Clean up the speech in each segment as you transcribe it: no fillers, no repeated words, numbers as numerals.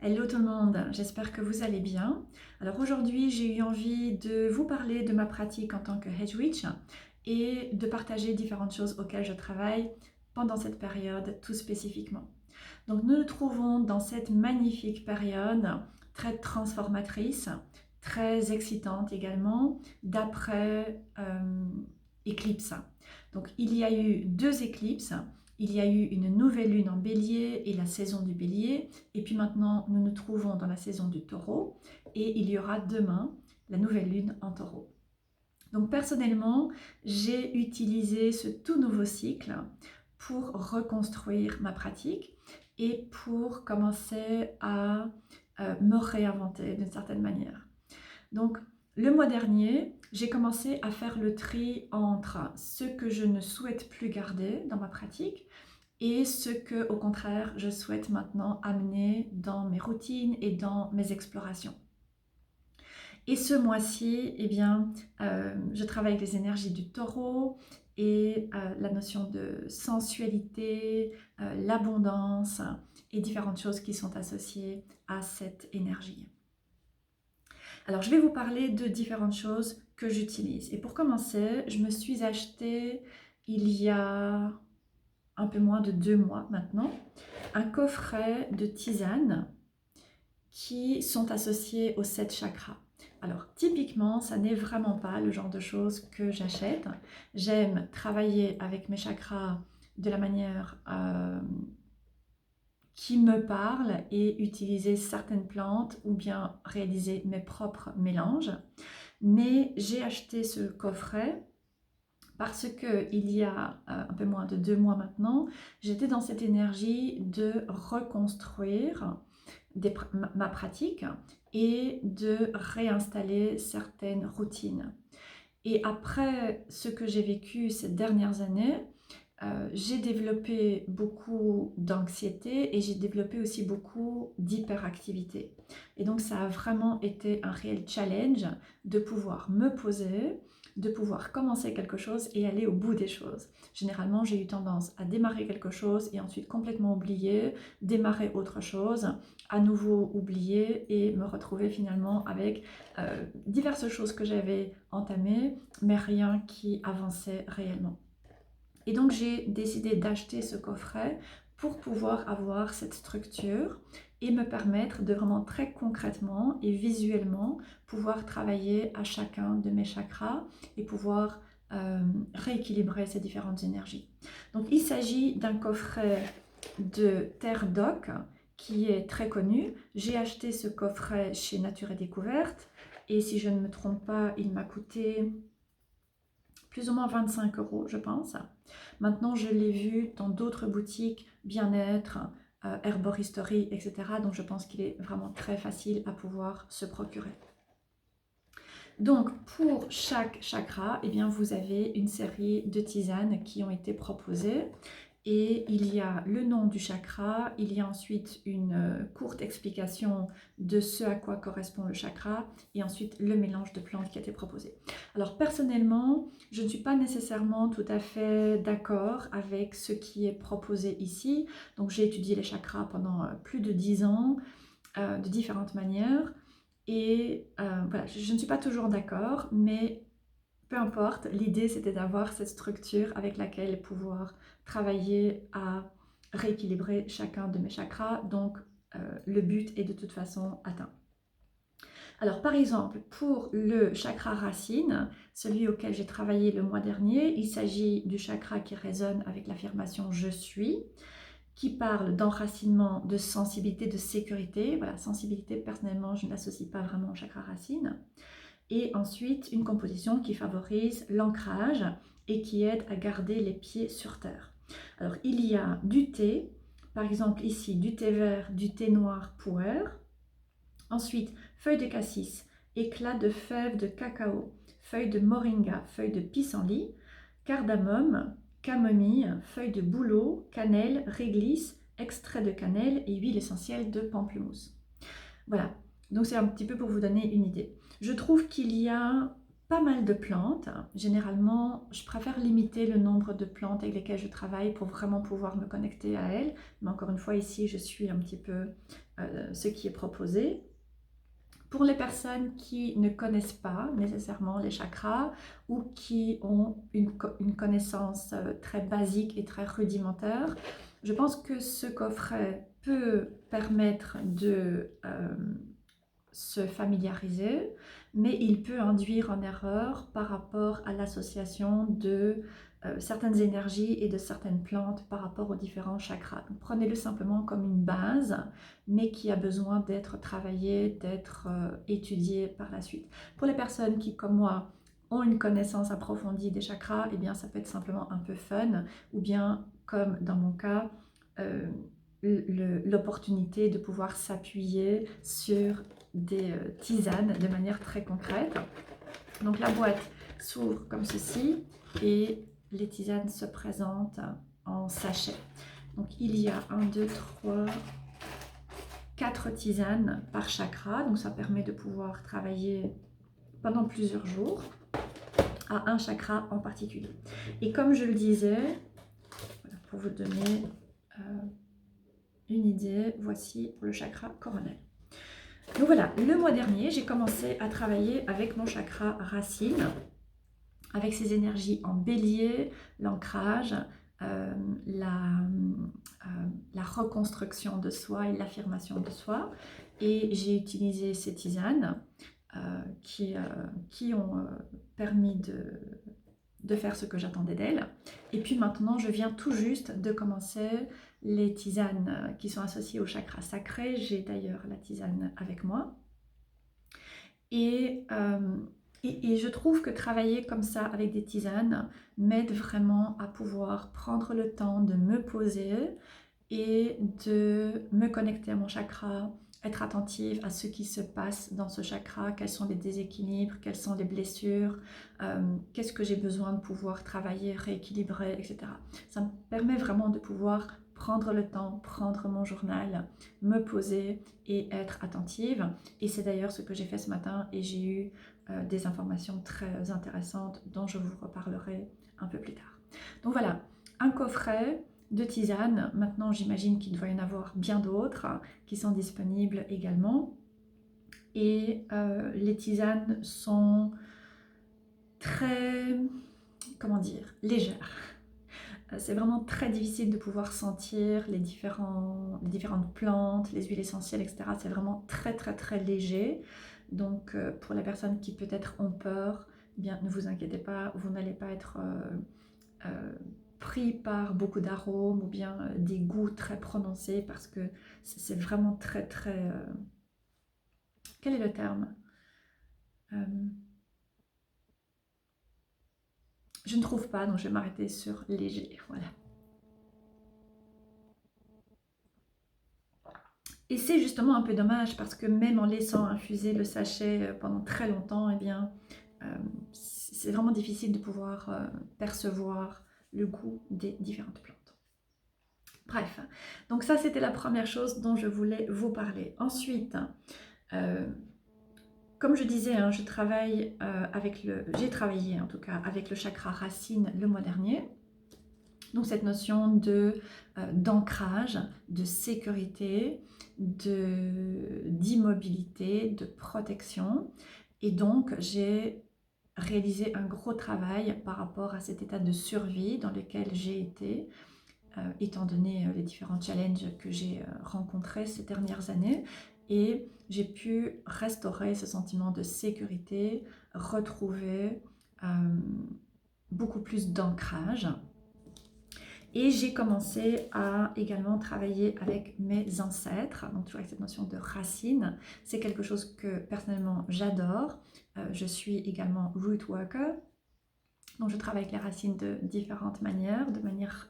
Hello tout le monde, j'espère que vous allez bien. Alors aujourd'hui, j'ai eu envie de vous parler de ma pratique en tant que Hedge Witch et de partager différentes choses auxquelles je travaille pendant cette période tout spécifiquement. Donc nous nous trouvons dans cette magnifique période très transformatrice, très excitante également, d'après éclipse. Donc il y a eu deux éclipses. Il y a eu une nouvelle lune en bélier et la saison du bélier. Et puis maintenant, nous nous trouvons dans la saison du taureau. Et il y aura demain la nouvelle lune en taureau. Donc personnellement, j'ai utilisé ce tout nouveau cycle pour reconstruire ma pratique et pour commencer à me réinventer d'une certaine manière. Donc, le mois dernier, j'ai commencé à faire le tri entre ce que je ne souhaite plus garder dans ma pratique et ce que, au contraire, je souhaite maintenant amener dans mes routines et dans mes explorations. Et ce mois-ci, eh bien, je travaille avec les énergies du taureau et la notion de sensualité, l'abondance et différentes choses qui sont associées à cette énergie. Alors, je vais vous parler de différentes choses que j'utilise. Et pour commencer, je me suis acheté il y a un peu moins de 2 mois maintenant, un coffret de tisanes qui sont associées aux 7 chakras. Alors, typiquement, ça n'est vraiment pas le genre de choses que j'achète. J'aime travailler avec mes chakras de la manière qui me parle et utiliser certaines plantes ou bien réaliser mes propres mélanges. Mais j'ai acheté ce coffret parce que il y a un peu moins de 2 mois maintenant, j'étais dans cette énergie de reconstruire ma pratique et de réinstaller certaines routines. Et après ce que j'ai vécu ces dernières années, j'ai développé beaucoup d'anxiété et j'ai développé aussi beaucoup d'hyperactivité. Et donc ça a vraiment été un réel challenge de pouvoir me poser, de pouvoir commencer quelque chose et aller au bout des choses. Généralement, j'ai eu tendance à démarrer quelque chose et ensuite complètement oublier, démarrer autre chose, à nouveau oublier et me retrouver finalement avec diverses choses que j'avais entamées, mais rien qui avançait réellement. Et donc j'ai décidé d'acheter ce coffret pour pouvoir avoir cette structure et me permettre de vraiment très concrètement et visuellement pouvoir travailler à chacun de mes chakras et pouvoir rééquilibrer ces différentes énergies. Donc il s'agit d'un coffret de Terre d'Oc qui est très connu. J'ai acheté ce coffret chez Nature et Découverte et si je ne me trompe pas, il m'a coûté plus ou moins 25 €, je pense. Maintenant, je l'ai vu dans d'autres boutiques, bien-être, herboristerie, etc. Donc, je pense qu'il est vraiment très facile à pouvoir se procurer. Donc, pour chaque chakra, eh bien, vous avez une série de tisanes qui ont été proposées. Et il y a le nom du chakra, il y a ensuite une courte explication de ce à quoi correspond le chakra et ensuite le mélange de plantes qui a été proposé. Alors personnellement, je ne suis pas nécessairement tout à fait d'accord avec ce qui est proposé ici. Donc j'ai étudié les chakras pendant plus de 10 ans de différentes manières et voilà, je ne suis pas toujours d'accord, mais peu importe, l'idée c'était d'avoir cette structure avec laquelle pouvoir travailler à rééquilibrer chacun de mes chakras, donc le but est de toute façon atteint. Alors par exemple, pour le chakra racine, celui auquel j'ai travaillé le mois dernier, il s'agit du chakra qui résonne avec l'affirmation « je suis », qui parle d'enracinement, de sensibilité, de sécurité. Voilà, sensibilité, personnellement, je ne l'associe pas vraiment au chakra racine. Et ensuite, une composition qui favorise l'ancrage et qui aide à garder les pieds sur terre. Alors, il y a du thé, par exemple ici, du thé vert, du thé noir, pu'er. Ensuite, feuilles de cassis, éclats de fèves de cacao, feuilles de moringa, feuilles de pissenlit, cardamome, camomille, feuilles de bouleau, cannelle, réglisse, extrait de cannelle et huile essentielle de pamplemousse. Voilà, donc c'est un petit peu pour vous donner une idée. Je trouve qu'il y a pas mal de plantes. Généralement, je préfère limiter le nombre de plantes avec lesquelles je travaille pour vraiment pouvoir me connecter à elles. Mais encore une fois, ici, je suis un petit peu ce qui est proposé. Pour les personnes qui ne connaissent pas nécessairement les chakras ou qui ont une connaissance très basique et très rudimentaire, je pense que ce coffret peut permettre de se familiariser, mais il peut induire en erreur par rapport à l'association de certaines énergies et de certaines plantes par rapport aux différents chakras. Prenez-le simplement comme une base, mais qui a besoin d'être travaillée, d'être étudiée par la suite. Pour les personnes qui, comme moi, ont une connaissance approfondie des chakras, eh bien ça peut être simplement un peu fun, ou bien, comme dans mon cas, l'opportunité de pouvoir s'appuyer sur des tisanes de manière très concrète. Donc la boîte s'ouvre comme ceci et les tisanes se présentent en sachet. Donc il y a 1, 2, 3, 4 tisanes par chakra. Donc ça permet de pouvoir travailler pendant plusieurs jours à un chakra en particulier. Et comme je le disais, pour vous donner une idée, voici le chakra coronel. Donc voilà, le mois dernier, j'ai commencé à travailler avec mon chakra racine, avec ses énergies en bélier, l'ancrage, la reconstruction de soi et l'affirmation de soi. Et j'ai utilisé ces tisanes qui ont permis de faire ce que j'attendais d'elle. Et puis maintenant, je viens tout juste de commencer les tisanes qui sont associées au chakra sacré. J'ai d'ailleurs la tisane avec moi. Et je trouve que travailler comme ça avec des tisanes m'aide vraiment à pouvoir prendre le temps de me poser et de me connecter à mon chakra, être attentive à ce qui se passe dans ce chakra, quels sont les déséquilibres, quelles sont les blessures, qu'est-ce que j'ai besoin de pouvoir travailler, rééquilibrer, etc. Ça me permet vraiment de pouvoir prendre le temps, prendre mon journal, me poser et être attentive. Et c'est d'ailleurs ce que j'ai fait ce matin et j'ai eu des informations très intéressantes dont je vous reparlerai un peu plus tard. Donc voilà, un coffret de tisanes. Maintenant, j'imagine qu'il doit y en avoir bien d'autres qui sont disponibles également. Et les tisanes sont très, comment dire, légères. C'est vraiment très difficile de pouvoir sentir les différentes plantes, les huiles essentielles, etc. C'est vraiment très très très léger. Donc pour les personnes qui peut-être ont peur, eh bien, ne vous inquiétez pas, vous n'allez pas être pris par beaucoup d'arômes ou bien des goûts très prononcés parce que c'est vraiment très très... quel est le terme? Je ne trouve pas, donc je vais m'arrêter sur léger, voilà. Et c'est justement un peu dommage parce que même en laissant infuser le sachet pendant très longtemps, eh bien, c'est vraiment difficile de pouvoir percevoir le goût des différentes plantes. Bref, donc ça c'était la première chose dont je voulais vous parler. Ensuite, comme je disais, hein, j'ai travaillé en tout cas avec le chakra racine le mois dernier. Donc cette notion d'ancrage, de sécurité, d'immobilité, de protection. Et donc j'ai réalisé un gros travail par rapport à cet état de survie dans lequel j'ai été, étant donné les différents challenges que j'ai rencontrés ces dernières années. Et j'ai pu restaurer ce sentiment de sécurité, retrouver beaucoup plus d'ancrage. Et j'ai commencé à également travailler avec mes ancêtres, donc toujours avec cette notion de racine. C'est quelque chose que personnellement j'adore. Je suis également root worker, donc je travaille avec les racines de différentes manières, de manière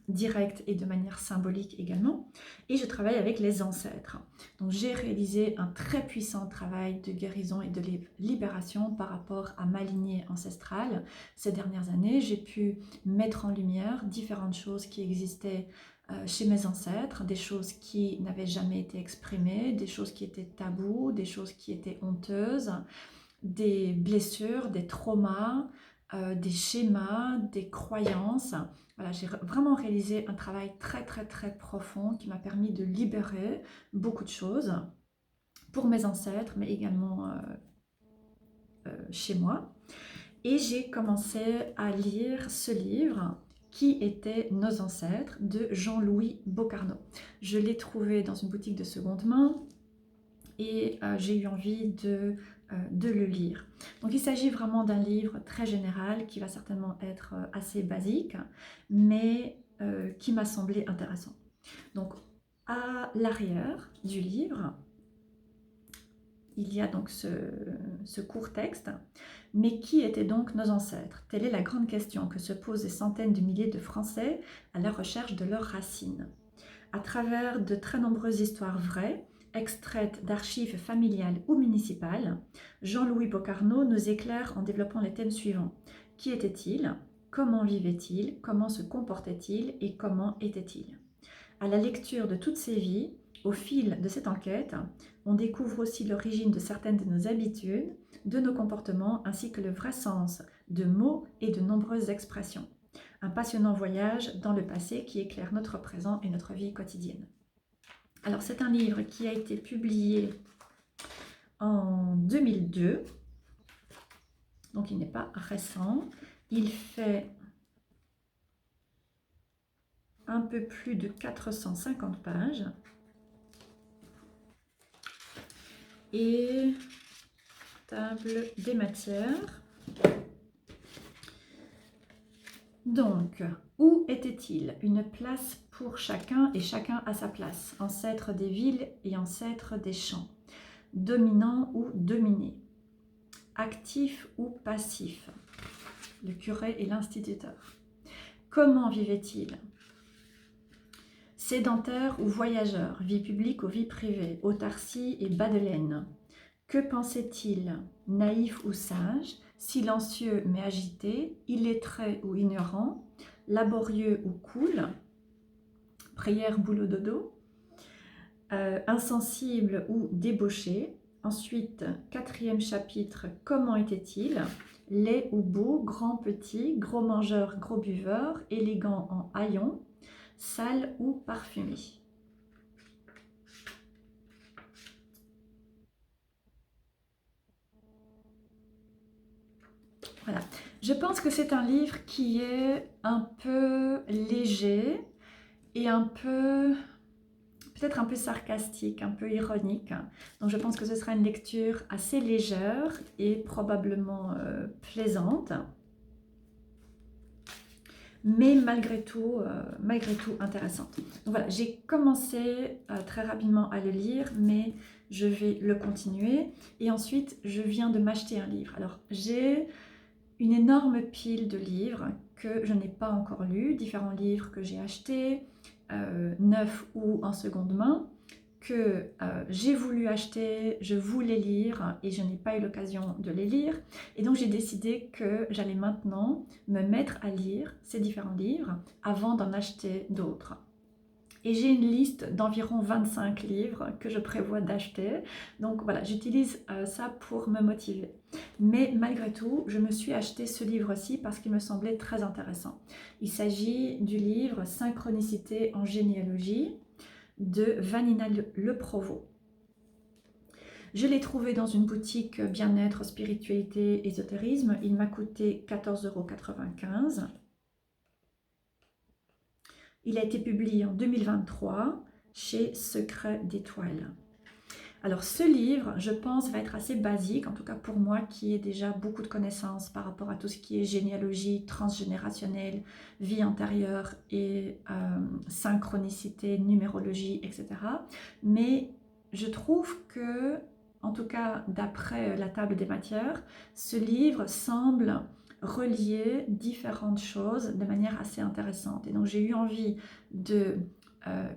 directe et de manière symbolique également. Et je travaille avec les ancêtres. Donc j'ai réalisé un très puissant travail de guérison et de libération par rapport à ma lignée ancestrale. Ces dernières années, j'ai pu mettre en lumière différentes choses qui existaient chez mes ancêtres, des choses qui n'avaient jamais été exprimées, des choses qui étaient tabous, des choses qui étaient honteuses, des blessures, des traumas, des schémas, des croyances. Voilà, j'ai vraiment réalisé un travail très très très profond qui m'a permis de libérer beaucoup de choses pour mes ancêtres, mais également chez moi. Et j'ai commencé à lire ce livre qui était Nos ancêtres de Jean-Louis Bocarno. Je l'ai trouvé dans une boutique de seconde main et j'ai eu envie de le lire. Donc il s'agit vraiment d'un livre très général qui va certainement être assez basique, mais qui m'a semblé intéressant. Donc à l'arrière du livre, il y a donc ce court texte. Mais qui étaient donc nos ancêtres? Telle est la grande question que se posent des centaines de milliers de Français à la recherche de leurs racines. À travers de très nombreuses histoires vraies, extraites d'archives familiales ou municipales, Jean-Louis Bocarno nous éclaire en développant les thèmes suivants. Qui était-il? Comment vivait-il? Comment se comportait-il? Et comment était-il? À la lecture de toutes ces vies, au fil de cette enquête, on découvre aussi l'origine de certaines de nos habitudes, de nos comportements, ainsi que le vrai sens de mots et de nombreuses expressions. Un passionnant voyage dans le passé qui éclaire notre présent et notre vie quotidienne. Alors c'est un livre qui a été publié en 2002, donc il n'est pas récent. Il fait un peu plus de 450 pages. Et table des matières. Donc, où était-il? Une place pour chacun et chacun à sa place. Ancêtre des villes et ancêtre des champs. Dominant ou dominé. Actif ou passif. Le curé et l'instituteur. Comment vivait-il? Sédentaire ou voyageur, vie publique ou vie privée, autarcie et bas de laine. Que pensait-il? Naïf ou sage, silencieux mais agité, illettré ou ignorant, laborieux ou cool, prière, boulot, dodo, insensible ou débauché. Ensuite, 4e chapitre, comment était-il? Laid ou beau, grand, petit, gros mangeur, gros buveur, élégant en haillons, sale ou parfumé. Voilà. Je pense que c'est un livre qui est un peu léger et un peu, peut-être un peu sarcastique, un peu ironique. Donc je pense que ce sera une lecture assez légère et probablement plaisante, mais malgré tout intéressante. Donc voilà, j'ai commencé très rapidement à le lire, mais je vais le continuer. Et ensuite, je viens de m'acheter un livre. Alors j'ai une énorme pile de livres que je n'ai pas encore lus, différents livres que j'ai achetés, neufs ou en seconde main, que j'ai voulu acheter, je voulais lire et je n'ai pas eu l'occasion de les lire. Et donc j'ai décidé que j'allais maintenant me mettre à lire ces différents livres avant d'en acheter d'autres. Et j'ai une liste d'environ 25 livres que je prévois d'acheter. Donc voilà, j'utilise ça pour me motiver. Mais malgré tout, je me suis acheté ce livre-ci parce qu'il me semblait très intéressant. Il s'agit du livre Synchronicité en généalogie de Vanina Le Provost. Je l'ai trouvé dans une boutique bien-être, spiritualité, ésotérisme. Il m'a coûté 14,95 €. Il a été publié en 2023 chez Secret d'Étoile. Alors ce livre, je pense, va être assez basique, en tout cas pour moi qui ai déjà beaucoup de connaissances par rapport à tout ce qui est généalogie transgénérationnelle, vie antérieure et synchronicité, numérologie, etc. Mais je trouve que, en tout cas d'après la table des matières, ce livre semble relier différentes choses de manière assez intéressante. Et donc j'ai eu envie de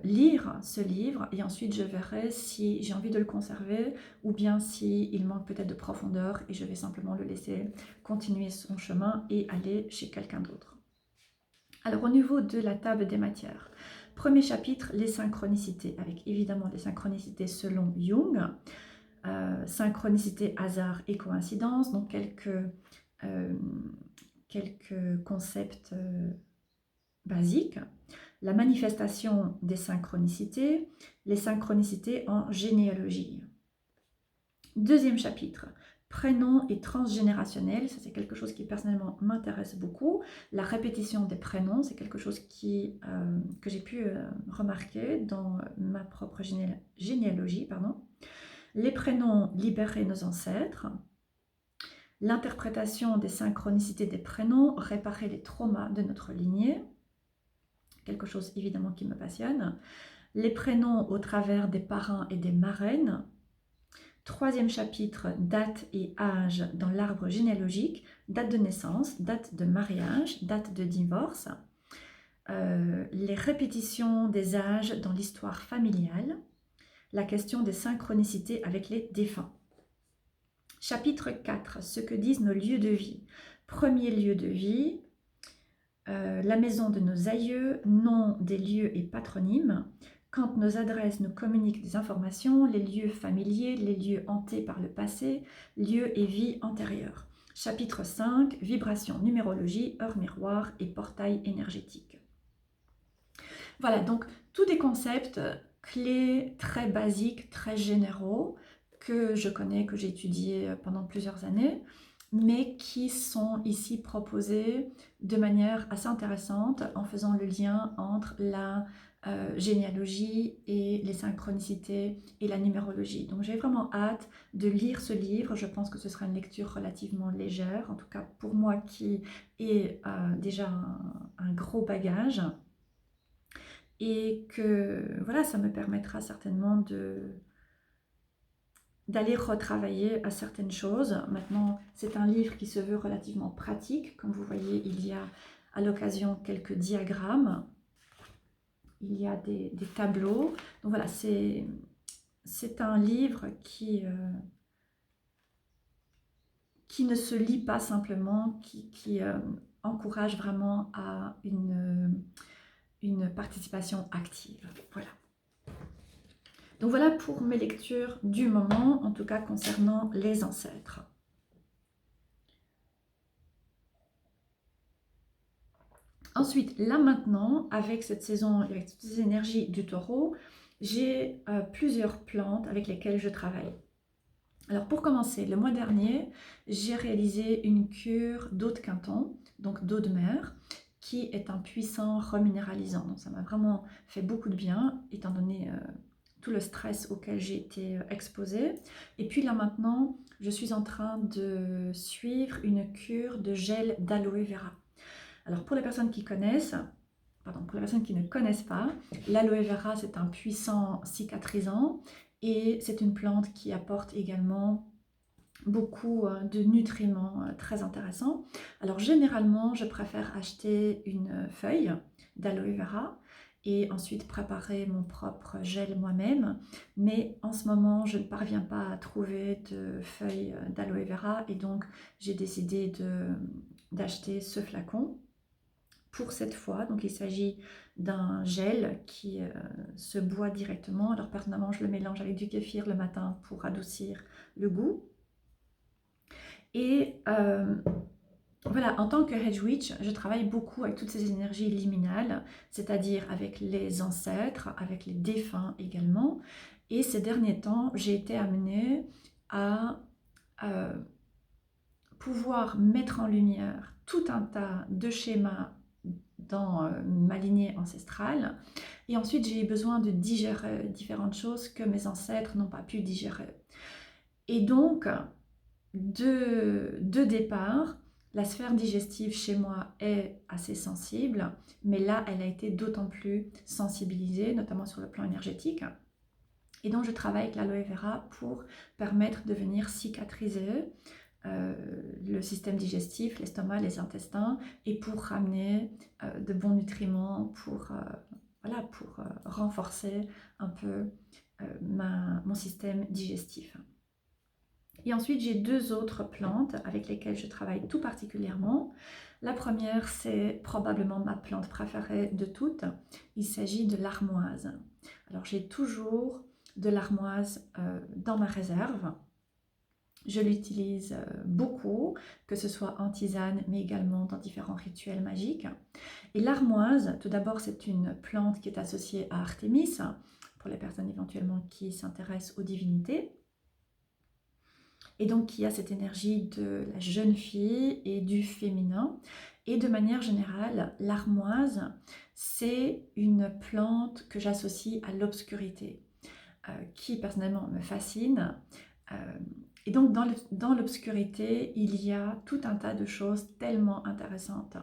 lire ce livre et ensuite je verrai si j'ai envie de le conserver ou bien s'il manque peut-être de profondeur et je vais simplement le laisser continuer son chemin et aller chez quelqu'un d'autre. Alors au niveau de la table des matières, premier chapitre, les synchronicités, avec évidemment les synchronicités selon Jung. synchronicité, hasard et coïncidence, donc quelques concepts basiques. La manifestation des synchronicités, les synchronicités en généalogie. Deuxième chapitre, prénoms et transgénérationnel, ça c'est quelque chose qui personnellement m'intéresse beaucoup. La répétition des prénoms, c'est quelque chose que j'ai pu remarquer dans ma propre généalogie. Les prénoms libérer nos ancêtres, l'interprétation des synchronicités des prénoms, réparer les traumas de notre lignée, quelque chose évidemment qui me passionne. Les prénoms au travers des parrains et des marraines. Troisième chapitre, date et âge dans l'arbre généalogique, date de naissance, date de mariage, date de divorce, les répétitions des âges dans l'histoire familiale, la question des synchronicités avec les défunts. Chapitre 4, ce que disent nos lieux de vie. Premier lieu de vie, la maison de nos aïeux, nom des lieux et patronymes. Quand nos adresses nous communiquent des informations, les lieux familiers, les lieux hantés par le passé, lieux et vie antérieure. Chapitre 5, vibration, numérologie, heure miroir et portail énergétique. Voilà, donc tous des concepts clés très basiques, très généraux, que je connais, que j'ai étudié pendant plusieurs années, mais qui sont ici proposés de manière assez intéressante en faisant le lien entre la généalogie et les synchronicités et la numérologie. Donc j'ai vraiment hâte de lire ce livre. Je pense que ce sera une lecture relativement légère, en tout cas pour moi qui ai déjà un gros bagage, et que voilà, ça me permettra certainement d'aller retravailler à certaines choses. Maintenant, c'est un livre qui se veut relativement pratique. Comme vous voyez, il y a à l'occasion quelques diagrammes. Il y a des tableaux. Donc voilà, c'est un livre qui ne se lit pas simplement, qui encourage vraiment à une participation active. Voilà. Donc voilà pour mes lectures du moment, en tout cas concernant les ancêtres. Ensuite, là maintenant, avec cette saison, avec toutes ces énergies du taureau, j'ai plusieurs plantes avec lesquelles je travaille. Alors pour commencer, le mois dernier, j'ai réalisé une cure d'eau de Quinton, donc d'eau de mer, qui est un puissant reminéralisant. Donc ça m'a vraiment fait beaucoup de bien, étant donné tout le stress auquel j'ai été exposée. Et puis là maintenant, je suis en train de suivre une cure de gel d'aloe vera. Alors pour les personnes qui connaissent, pour les personnes qui ne connaissent pas, l'aloe vera c'est un puissant cicatrisant et c'est une plante qui apporte également beaucoup de nutriments très intéressants. Alors généralement je préfère acheter une feuille d'aloe vera et ensuite préparer mon propre gel moi-même, mais en ce moment je ne parviens pas à trouver de feuilles d'aloe vera et donc j'ai décidé d'acheter ce flacon pour cette fois. Donc il s'agit d'un gel qui se boit directement. Alors personnellement je le mélange avec du kéfir le matin pour adoucir le goût. Et voilà, en tant que Hedge Witch, je travaille beaucoup avec toutes ces énergies liminales, c'est-à-dire avec les ancêtres, avec les défunts également. Et ces derniers temps, j'ai été amenée à pouvoir mettre en lumière tout un tas de schémas dans ma lignée ancestrale. Et ensuite, j'ai eu besoin de digérer différentes choses que mes ancêtres n'ont pas pu digérer. Et donc, de départ, la sphère digestive chez moi est assez sensible, mais là, elle a été d'autant plus sensibilisée, notamment sur le plan énergétique. Et donc, je travaille avec l'aloe vera pour permettre de venir cicatriser le système digestif, l'estomac, les intestins, et pour ramener de bons nutriments, pour renforcer un peu mon système digestif. Et ensuite, j'ai deux autres plantes avec lesquelles je travaille tout particulièrement. La première, c'est probablement ma plante préférée de toutes. Il s'agit de l'armoise. Alors, j'ai toujours de l'armoise dans ma réserve. Je l'utilise beaucoup, que ce soit en tisane, mais également dans différents rituels magiques. Et l'armoise, tout d'abord, c'est une plante qui est associée à Artémis, pour les personnes éventuellement qui s'intéressent aux divinités. Et donc qui a cette énergie de la jeune fille et du féminin. Et de manière générale, l'armoise, c'est une plante que j'associe à l'obscurité, qui personnellement me fascine. Et donc dans l'obscurité, il y a tout un tas de choses tellement intéressantes.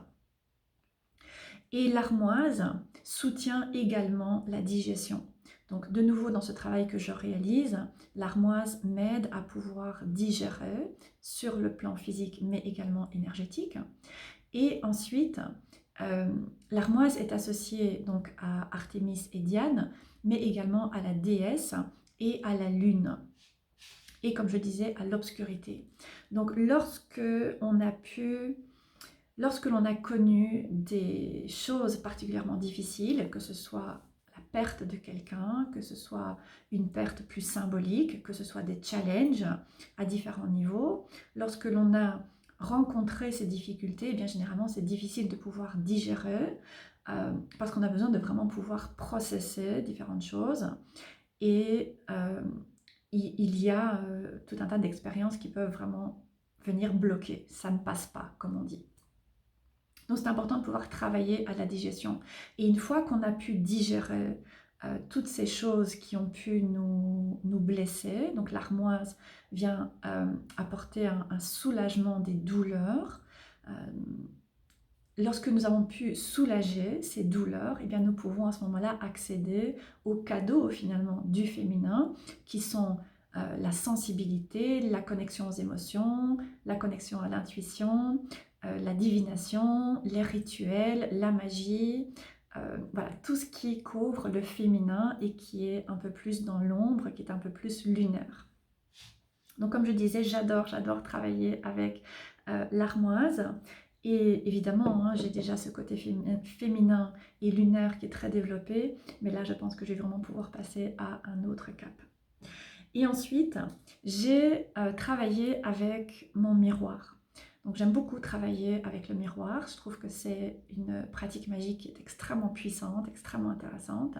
Et l'armoise soutient également la digestion. Donc de nouveau dans ce travail que je réalise, l'armoise m'aide à pouvoir digérer sur le plan physique mais également énergétique. Et ensuite, l'armoise est associée donc à Artémis et Diane, mais également à la déesse et à la lune. Et comme je disais, à l'obscurité. Donc lorsque l'on a connu des choses particulièrement difficiles, que ce soit la perte de quelqu'un, que ce soit une perte plus symbolique, que ce soit des challenges à différents niveaux, lorsque l'on a rencontré ces difficultés, eh bien généralement c'est difficile de pouvoir digérer parce qu'on a besoin de vraiment pouvoir processer différentes choses. Et il y a tout un tas d'expériences qui peuvent vraiment venir bloquer. Ça ne passe pas, comme on dit. Donc c'est important de pouvoir travailler à la digestion. Et une fois qu'on a pu digérer toutes ces choses qui ont pu nous blesser, donc l'armoise vient apporter un soulagement des douleurs. Lorsque nous avons pu soulager ces douleurs, eh bien nous pouvons à ce moment-là accéder aux cadeaux finalement du féminin qui sont la sensibilité, la connexion aux émotions, la connexion à l'intuition, la divination, les rituels, la magie, voilà, tout ce qui couvre le féminin et qui est un peu plus dans l'ombre, qui est un peu plus lunaire. Donc comme je disais, j'adore travailler avec l'armoise. Et évidemment, hein, j'ai déjà ce côté féminin et lunaire qui est très développé, mais là je pense que je vais vraiment pouvoir passer à un autre cap. Et ensuite, j'ai travaillé avec mon miroir. Donc j'aime beaucoup travailler avec le miroir, je trouve que c'est une pratique magique qui est extrêmement puissante, extrêmement intéressante.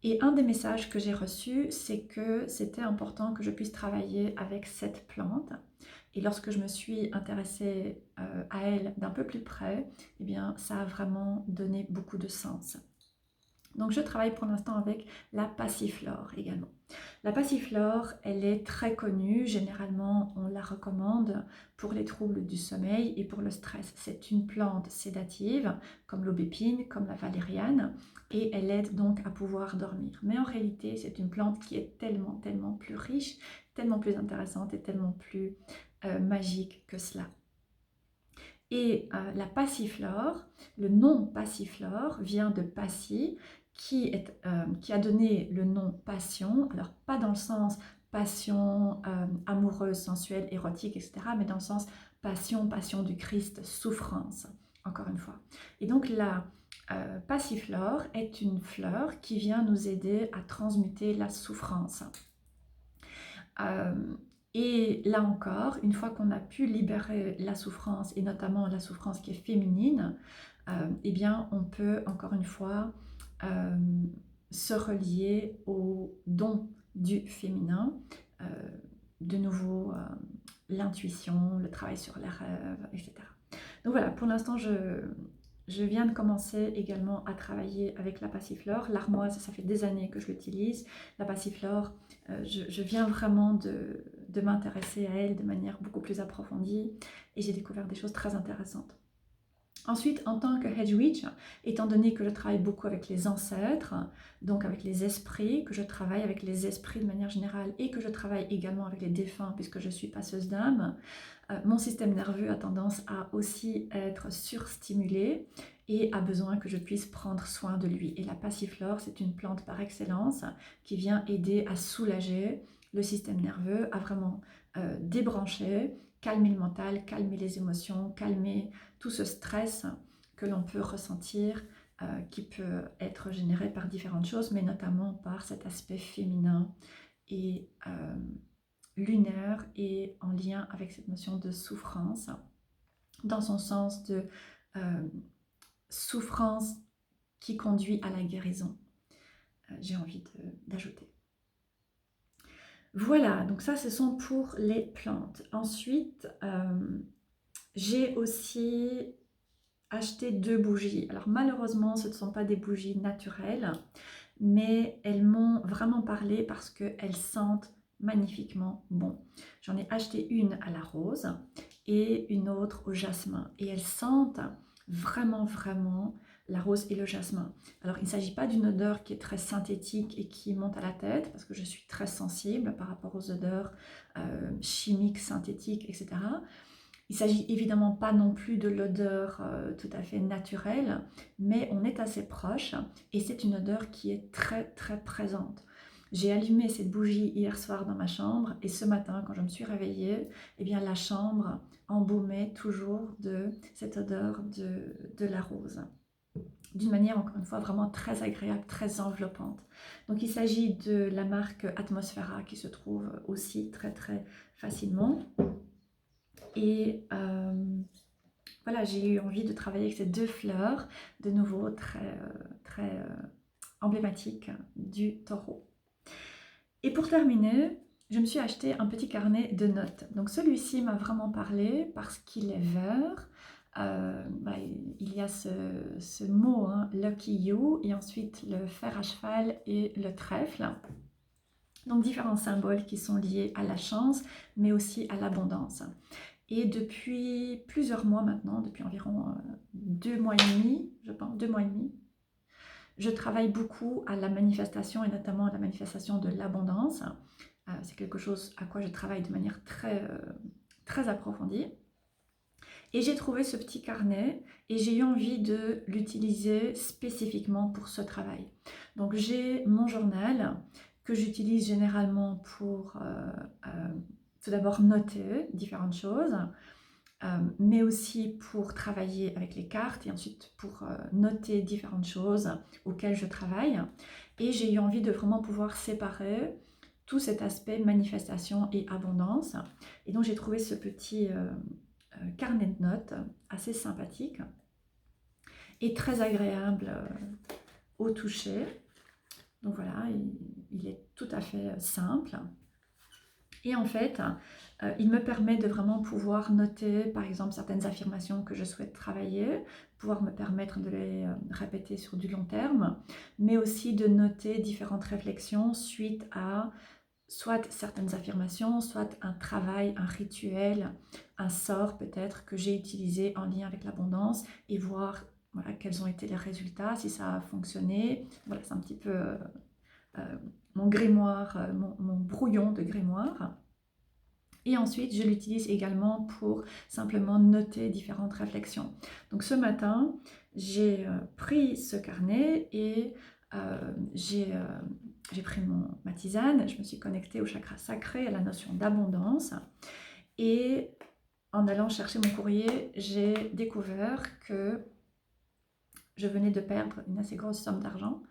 Et un des messages que j'ai reçus, c'est que c'était important que je puisse travailler avec cette plante. Et lorsque je me suis intéressée à elle d'un peu plus près, eh bien, ça a vraiment donné beaucoup de sens. Donc je travaille pour l'instant avec la passiflore également. La passiflore, elle est très connue, généralement on la recommande pour les troubles du sommeil et pour le stress. C'est une plante sédative, comme l'aubépine, comme la valériane, et elle aide donc à pouvoir dormir. Mais en réalité, c'est une plante qui est tellement plus riche, tellement plus intéressante et tellement plus magique que cela. Et la passiflore, le nom passiflore vient de passi, qui a donné le nom passion, alors pas dans le sens passion amoureuse, sensuelle, érotique, etc., mais dans le sens passion, passion du Christ, souffrance, encore une fois. Et donc la passiflore est une fleur qui vient nous aider à transmuter la souffrance. Et là encore, une fois qu'on a pu libérer la souffrance, et notamment la souffrance qui est féminine, eh bien on peut encore une fois se relier au don du féminin, de nouveau l'intuition, le travail sur les rêves, etc. Donc voilà, pour l'instant je viens de commencer également à travailler avec la passiflore. L'armoise, ça fait des années que je l'utilise. La passiflore, je viens vraiment de m'intéresser à elle de manière beaucoup plus approfondie et j'ai découvert des choses très intéressantes. Ensuite, en tant que Hedge Witch, étant donné que je travaille beaucoup avec les ancêtres, donc avec les esprits, que je travaille avec les esprits de manière générale et que je travaille également avec les défunts puisque je suis passeuse d'âme, mon système nerveux a tendance à aussi être surstimulé et a besoin que je puisse prendre soin de lui. Et la passiflore, c'est une plante par excellence qui vient aider à soulager le système nerveux, à vraiment débrancher, calmer le mental, calmer les émotions, calmer tout ce stress que l'on peut ressentir qui peut être généré par différentes choses, mais notamment par cet aspect féminin et lunaire et en lien avec cette notion de souffrance, dans son sens de souffrance qui conduit à la guérison, j'ai envie d'ajouter. Voilà, donc ça ce sont pour les plantes. Ensuite, j'ai aussi acheté 2 bougies. Alors malheureusement, ce ne sont pas des bougies naturelles, mais elles m'ont vraiment parlé parce qu'elles sentent magnifiquement bon. J'en ai acheté une à la rose et une autre au jasmin. Et elles sentent vraiment, vraiment la rose et le jasmin. Alors, il ne s'agit pas d'une odeur qui est très synthétique et qui monte à la tête, parce que je suis très sensible par rapport aux odeurs chimiques, synthétiques, etc. Il ne s'agit évidemment pas non plus de l'odeur tout à fait naturelle, mais on est assez proche et c'est une odeur qui est très très présente. J'ai allumé cette bougie hier soir dans ma chambre et ce matin, quand je me suis réveillée, eh bien, la chambre embaumait toujours de cette odeur de la rose. D'une manière, encore une fois, vraiment très agréable, très enveloppante. Donc, il s'agit de la marque Atmosphera qui se trouve aussi très très facilement. Et voilà, j'ai eu envie de travailler avec ces 2 fleurs, de nouveau très emblématiques du taureau. Et pour terminer, je me suis acheté un petit carnet de notes. Donc celui-ci m'a vraiment parlé parce qu'il est vert. Il y a ce mot, hein, Lucky You, et ensuite le fer à cheval et le trèfle. Donc différents symboles qui sont liés à la chance, mais aussi à l'abondance. Et depuis plusieurs mois maintenant, depuis environ 2 mois et demi, je pense, 2 mois et demi, je travaille beaucoup à la manifestation et notamment à la manifestation de l'abondance. C'est quelque chose à quoi je travaille de manière très approfondie. Et j'ai trouvé ce petit carnet et j'ai eu envie de l'utiliser spécifiquement pour ce travail. Donc j'ai mon journal que j'utilise généralement pour tout d'abord noter différentes choses, mais aussi pour travailler avec les cartes et ensuite pour noter différentes choses auxquelles je travaille. Et j'ai eu envie de vraiment pouvoir séparer tout cet aspect manifestation et abondance. Et donc j'ai trouvé ce petit carnet de notes assez sympathique et très agréable au toucher. Donc voilà, il est tout à fait simple. Et en fait, il me permet de vraiment pouvoir noter, par exemple, certaines affirmations que je souhaite travailler, pouvoir me permettre de les répéter sur du long terme, mais aussi de noter différentes réflexions suite à soit certaines affirmations, soit un travail, un rituel, un sort peut-être que j'ai utilisé en lien avec l'abondance et voir voilà, quels ont été les résultats, si ça a fonctionné. Voilà, c'est un petit peu mon grimoire, mon brouillon de grimoire. Et ensuite, je l'utilise également pour simplement noter différentes réflexions. Donc ce matin, j'ai pris ce carnet et j'ai pris ma tisane, je me suis connectée au chakra sacré, à la notion d'abondance. Et en allant chercher mon courrier, j'ai découvert que je venais de perdre une assez grosse somme d'argent.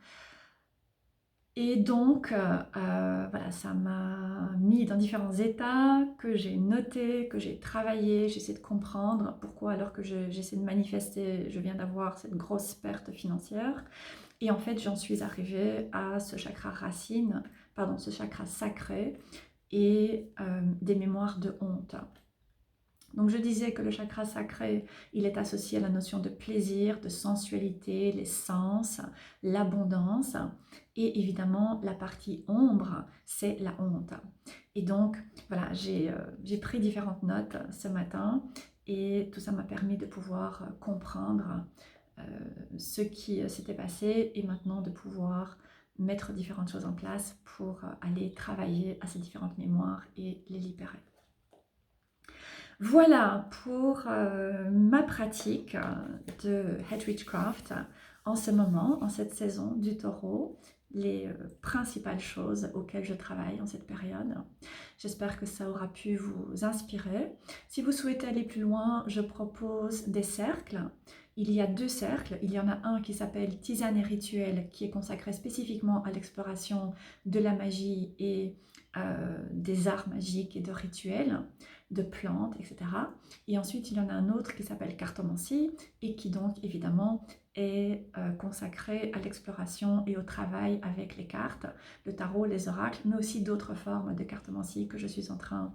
Et donc, voilà, ça m'a mis dans différents états que j'ai notés, que j'ai travaillé, j'essaie de comprendre pourquoi alors que j'essaie de manifester, je viens d'avoir cette grosse perte financière. Et en fait, j'en suis arrivée à ce chakra racine, pardon, ce chakra sacré et des mémoires de honte. Donc je disais que le chakra sacré, il est associé à la notion de plaisir, de sensualité, les sens, l'abondance. Et évidemment, la partie ombre, c'est la honte. Et donc, voilà, j'ai pris différentes notes ce matin et tout ça m'a permis de pouvoir comprendre ce qui s'était passé et maintenant de pouvoir mettre différentes choses en place pour aller travailler à ces différentes mémoires et les libérer. Voilà pour ma pratique de Head Witchcraft en ce moment, en cette saison du taureau, les principales choses auxquelles je travaille en cette période. J'espère que ça aura pu vous inspirer. Si vous souhaitez aller plus loin, je propose des cercles il y a 2 cercles. Il y en a un qui s'appelle Tisane et rituel, qui est consacré spécifiquement à l'exploration de la magie et des arts magiques et de rituels, de plantes, etc. Et ensuite, il y en a un autre qui s'appelle Cartomancie et qui donc évidemment est consacré à l'exploration et au travail avec les cartes, le tarot, les oracles, mais aussi d'autres formes de cartomancie que je suis en train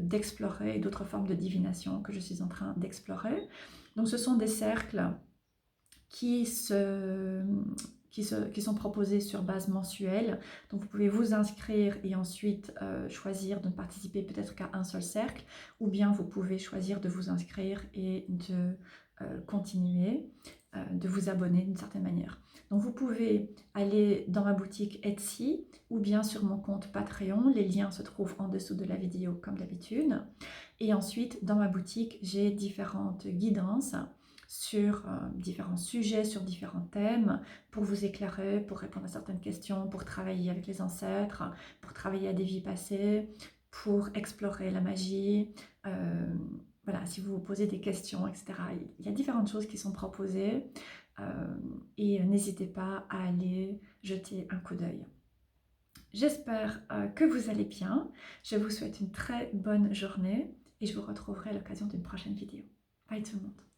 d'explorer, et d'autres formes de divination que je suis en train d'explorer. Donc ce sont des cercles qui sont proposés sur base mensuelle. Donc vous pouvez vous inscrire et ensuite choisir de ne participer peut-être qu'à un seul cercle, ou bien vous pouvez choisir de vous inscrire et de continuer, de vous abonner d'une certaine manière. Donc vous pouvez aller dans ma boutique Etsy ou bien sur mon compte Patreon. Les liens se trouvent en dessous de la vidéo comme d'habitude. Et ensuite, dans ma boutique, j'ai différentes guidances sur différents sujets, sur différents thèmes, pour vous éclairer, pour répondre à certaines questions, pour travailler avec les ancêtres, pour travailler à des vies passées, pour explorer la magie. Voilà, si vous vous posez des questions, etc. Il y a différentes choses qui sont proposées et n'hésitez pas à aller jeter un coup d'œil. J'espère que vous allez bien. Je vous souhaite une très bonne journée et je vous retrouverai à l'occasion d'une prochaine vidéo. Bye tout le monde.